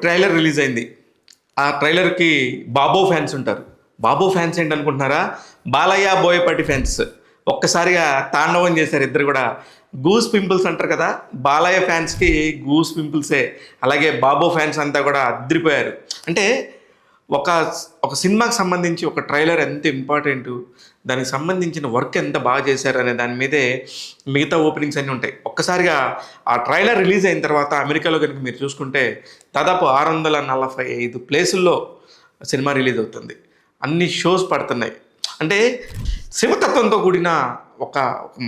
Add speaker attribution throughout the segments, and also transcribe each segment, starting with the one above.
Speaker 1: Trailer release అయింది. ఆ ట్రైలర్‌కి 'బాబో' ఫ్యాన్స్ ఉంటారు. 'బాబో' ఫ్యాన్స్ ఏంటనుకుంటున్నారా? బాలయ్య, బోయపాటి ఫ్యాన్స్. ఒక్కసారిగా తాండవం చేశారు ఇద్దరు గూడా. గూస్ పింపుల్స్ అంటారు కదా! బాలయ్య ఫ్యాన్స్‌కి గూస్ పింపుల్సే. అలాగే 'బాబో' ఫ్యాన్స్ అంతా కూడా అద్రిపోయారు. అంటే ఒక ఒక సినిమాకి సంబంధించి ఒక ట్రైలర్ ఎంత ఇంపార్టెంటు, దానికి సంబంధించిన వర్క్ ఎంత బాగా చేశారు అనే దాని మీదే మిగతా ఓపెనింగ్స్ అన్నీ ఉంటాయి. ఒక్కసారిగా ఆ ట్రైలర్ రిలీజ్ అయిన తర్వాత అమెరికాలో గనుక మీరు చూసుకుంటే దాదాపు 645 ప్లేసుల్లో సినిమా రిలీజ్ అవుతుంది. అన్ని షోస్ పడుతున్నాయి. అంటే శివతత్వంతో కూడిన ఒక ఒక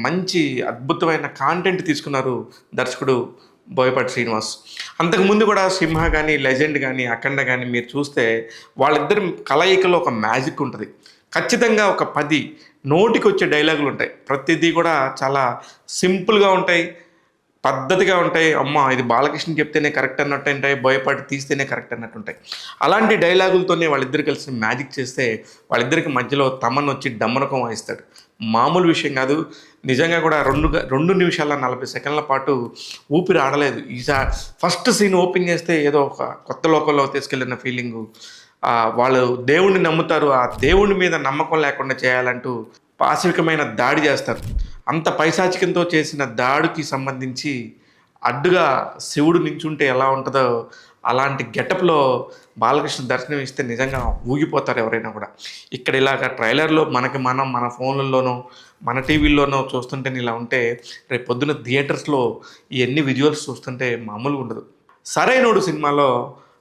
Speaker 1: మంచి అద్భుతమైన కాంటెంట్ తీసుకున్నారు దర్శకుడు బోయపాటి శ్రీనివాస్. అంతకుముందు కూడా 'సింహ' గానీ, 'లెజెండ్' గానీ, 'అఖండ' గానీ మీరు చూస్తే వాళ్ళిద్దరి కలయికలో ఒక మ్యాజిక్ ఉంటది. ఖచ్చితంగా ఒక 10 నోటికొచ్చే డైలాగులుంటాయి. ప్రతిదీ కూడా చాలా సింపుల్‌గా ఉంటాయి. పద్ధతిగా ఉంటాయి. అమ్మా! ఇది బాలకృష్ణ చెప్తేనే కరెక్ట్ అన్నట్టుంటాయి. బోయపాటి తీస్తేనే కరెక్ట్ అన్నట్టుంటాయి. అలాంటి డైలాగులతోనే వాళ్ళిద్దరు కలిసి మ్యాజిక్ చేస్తే వాళ్ళిద్దరికి మధ్యలో తమన్ వచ్చి డమ్మరకం వాయిస్తాడు. మామూలు విషయం కాదు. నిజంగా కూడా 2 నిమిషాల 40 సెకన్ల పాటు ఊపిరి ఆడలేదు. ఫస్ట్ సీన్ ఓపెన్ చేస్తే ఏదో ఒక కొత్త లోకంలో తీసుకెళ్ళిన ఫీలింగు. వాళ్ళు దేవుడిని నమ్ముతారు. ఆ దేవుడి మీద నమ్మకం లేకుండా చేయాలంటూ పాశవికమైన దాడి చేస్తారు. అంత పైశాచికంతో చేసిన దాడికి సంబంధించి అడ్డుగా శివుడు నించుంటే ఎలా ఉంటుందో అలాంటి గెటప్‌లో బాలకృష్ణ దర్శనం ఇస్తే నిజంగా ఊగిపోతారు ఎవరైనా కూడా. ఇక్కడ ఇలాగ ట్రైలర్‌లో మనం మన ఫోన్లలోనో, మన టీవీల్లోనో చూస్తుంటేనే ఇలా ఉంటే రేపు పొద్దున థియేటర్స్‌లో ఇయన్నీ విజువల్స్ చూస్తుంటే మామూలుగా ఉండదు. 'సరైనోడు' సినిమాలో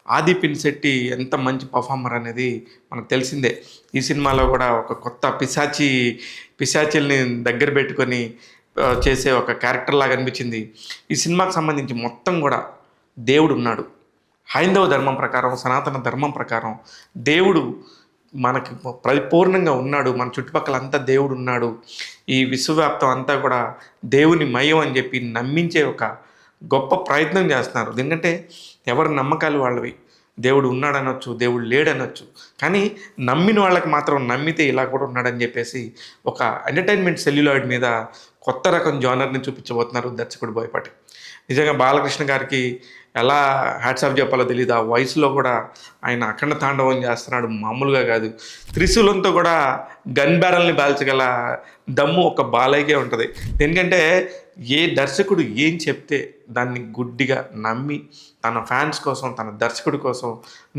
Speaker 1: ఆది పినిశెట్టి ఎంత మంచి పర్ఫార్మర్ అనేది మనకు తెలిసిందే. ఈ సినిమాలో కూడా ఒక కొత్త పిశాచిల్ని దగ్గర పెట్టుకొని చేసే ఒక క్యారెక్టర్ లాగా అనిపించింది. ఈ సినిమాకి సంబంధించి మొత్తం కూడా దేవుడు ఉన్నాడు. హైందవ ధర్మం ప్రకారం, సనాతన ధర్మం ప్రకారం దేవుడు మనకి పరిపూర్ణంగా ఉన్నాడు. మన చుట్టుపక్కల అంతా దేవుడు ఉన్నాడు. ఈ విశ్వవ్యాప్తం అంతా కూడా దేవుని మయం అని చెప్పి నమ్మించే ఒక గొప్ప ప్రయత్నం చేస్తున్నారు. ఎందుకంటే ఎవరి నమ్మకాలు వాళ్ళవి. దేవుడు ఉన్నాడనొచ్చు, దేవుడు లేడనొచ్చు. కానీ నమ్మిన వాళ్ళకి మాత్రం నమ్మితే ఇలా కూడా ఉన్నాడని చెప్పేసి ఒక ఎంటర్టైన్మెంట్ సెల్యులాయిడ్ మీద కొత్త రకం జానర్ని చూపించబోతున్నారు దర్శకుడు బోయపాటి. నిజంగా బాలకృష్ణ గారికి ఎలా హ్యాట్స్ ఆఫ్ చెప్పాలో తెలీదు. ఆ వయసులో కూడా ఆయన అఖండ తాండవం చేస్తున్నాడు. మామూలుగా కాదు. త్రిశూలంతో కూడా గన్ బ్యారల్ని బాల్చగల దమ్ము ఒక బాలయ్యకే ఉంటుంది. ఎందుకంటే ఏ దర్శకుడు ఏం చెప్తే దాన్ని గుడ్డిగా నమ్మి తన ఫ్యాన్స్ కోసం, తన దర్శకుడి కోసం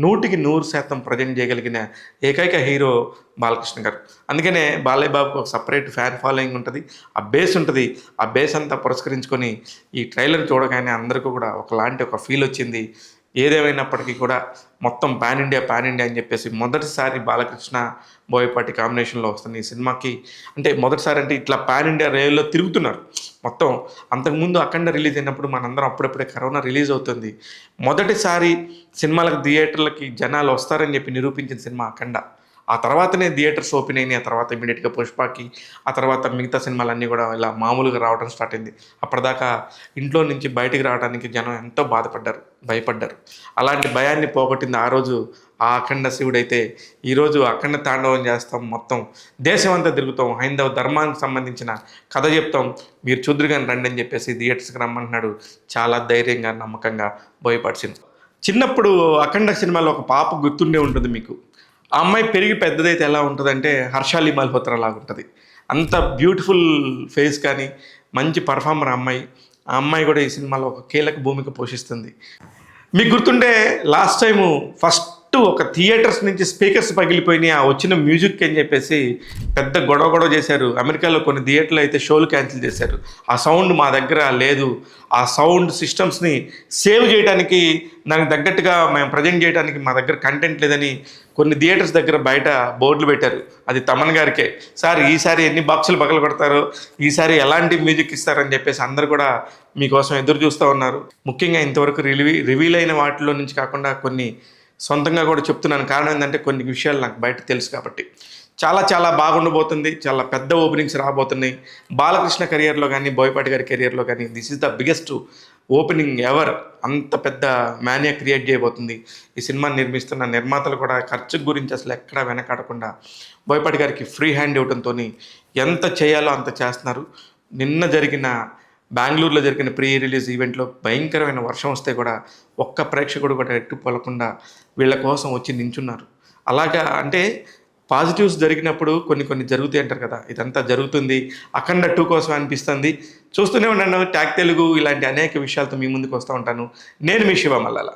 Speaker 1: 100% ప్రజెంట్ చేయగలిగిన ఏకైక హీరో బాలకృష్ణ గారు. అందుకనే బాలయ్య బాబుకి ఒక సపరేట్ ఫ్యాన్ ఫాలోయింగ్ ఉంటుంది. ఆ బేస్ ఉంటుంది. ఆ బేస్ అంతా పురస్కరించుకొని ఈ ట్రైలర్ చూడగానే అందరికీ కూడా ఒకలాంటి ఒక ఫీల్ వచ్చింది. ఏదేమైనప్పటికీ కూడా మొత్తం పాన్ ఇండియా అని చెప్పేసి మొదటిసారి బాలకృష్ణ, బోయపాటి కాంబినేషన్లో వస్తున్న ఈ సినిమాకి అంటే మొదటిసారి అంటే ఇట్లా పాన్ ఇండియా రేల్లో తిరుగుతున్నారు మొత్తం. అంతకుముందు అఖండ రిలీజ్ అయినప్పుడు మనందరం అప్పుడప్పుడే కరోనా రిలీజ్ అవుతుంది. మొదటిసారి సినిమాలకు థియేటర్లకి జనాలు వస్తారని చెప్పి నిరూపించిన సినిమా అఖండ. ఆ తర్వాతనే థియేటర్స్ ఓపెన్ అయినాయి. ఆ తర్వాత ఇమీడియట్గా పుష్పకి, ఆ తర్వాత మిగతా సినిమాలన్నీ కూడా ఇలా మామూలుగా రావడం స్టార్ట్ అయింది. అప్పటిదాకా ఇంట్లో నుంచి బయటికి రావడానికి జనం ఎంతో భయపడ్డారు. అలాంటి భయాన్ని పోగొట్టింది ఆ రోజు ఆ అఖండ శివుడైతే ఈరోజు అఖండ తాండవం చేస్తాం. మొత్తం దేశం అంతా తిరుగుతాం. హైందవ ధర్మానికి సంబంధించిన కథ చెప్తాం. మీరు చూద్దురుగాని రండి అని చెప్పేసి థియేటర్స్కి రమ్మంటున్నాడు చాలా ధైర్యంగా, నమ్మకంగా బోయపాటి సినిమా. చిన్నప్పుడు అఖండ సినిమాలో ఒక పాప గుర్తుండే ఉంటుంది మీకు. ఆ అమ్మాయి పెరిగి పెద్దదైతే ఎలా ఉంటుందంటే హర్షాలి మల్హోత్రా లాగా ఉంటుంది. అంత బ్యూటిఫుల్ ఫేస్ కానీ మంచి పర్ఫార్మర్ అమ్మాయి. ఆ అమ్మాయి కూడా ఈ సినిమాలో ఒక కీలక భూమిక పోషిస్తుంది. మీకు గుర్తుంటే లాస్ట్ టైము ఫస్ట్ ఒక థియేటర్స్ నుంచి స్పీకర్స్ పగిలిపోయినాయి. ఆ వచ్చిన మ్యూజిక్ అని చెప్పేసి పెద్ద గొడవ చేశారు. అమెరికాలో కొన్ని థియేటర్లు అయితే షోలు క్యాన్సిల్ చేశారు. ఆ సౌండ్ మా దగ్గర లేదు. ఆ సౌండ్ సిస్టమ్స్ని సేవ్ చేయడానికి, దానికి తగ్గట్టుగా మేము ప్రజెంట్ చేయడానికి మా దగ్గర కంటెంట్ లేదని కొన్ని థియేటర్స్ దగ్గర బయట బోర్డులు పెట్టారు. అది తమన్ గారికే. సార్ ఈసారి ఎన్ని బాక్సులు పగలు కొడతారో, ఈసారి ఎలాంటి మ్యూజిక్ ఇస్తారని చెప్పేసి అందరు కూడా మీకోసం ఎదురు చూస్తూ ఉన్నారు. ముఖ్యంగా ఇంతవరకు రివీల్ అయిన వాటిలో నుంచి కాకుండా కొన్ని సొంతంగా కూడా చెప్తున్నాను. కారణం ఏంటంటే కొన్ని విషయాలు నాకు బయట తెలుసు కాబట్టి. చాలా బాగుండబోతుంది. చాలా పెద్ద ఓపెనింగ్స్ రాబోతున్నాయి. బాలకృష్ణ కెరియర్లో కానీ, బోయపాటి గారి కెరియర్లో కానీ this is the biggest opening ever. అంత పెద్ద మానియా క్రియేట్ చేయబోతుంది. ఈ సినిమాని నిర్మిస్తున్న నిర్మాతలు కూడా ఖర్చు గురించి అసలు ఎక్కడా వెనకాడకుండా బోయపాటి గారికి ఫ్రీ హ్యాండ్ ఇవ్వడంతో ఎంత చేయాలో అంత చేస్తున్నారు. నిన్న జరిగిన బెంగళూరులో జరిగిన ప్రీ రిలీజ్ ఈవెంట్లో భయంకరమైన వర్షం వస్తే కూడా ఒక్క ప్రేక్షకుడు కూడా ఎట్టుపోలకుండా వీళ్ళ కోసం వచ్చి నించున్నారు. అలాగా అంటే పాజిటివ్స్ జరిగినప్పుడు కొన్ని జరుగుతాయి అంటారు కదా, ఇదంతా జరుగుతుంది అఖండ 2 కోసం అనిపిస్తుంది. చూస్తూనే ఉన్నాను ట్యాగ్ తెలుగు, ఇలాంటి అనేక విషయాలతో మీ ముందుకు వస్తూ ఉంటాను. నేను మీ శివ మల్లాల.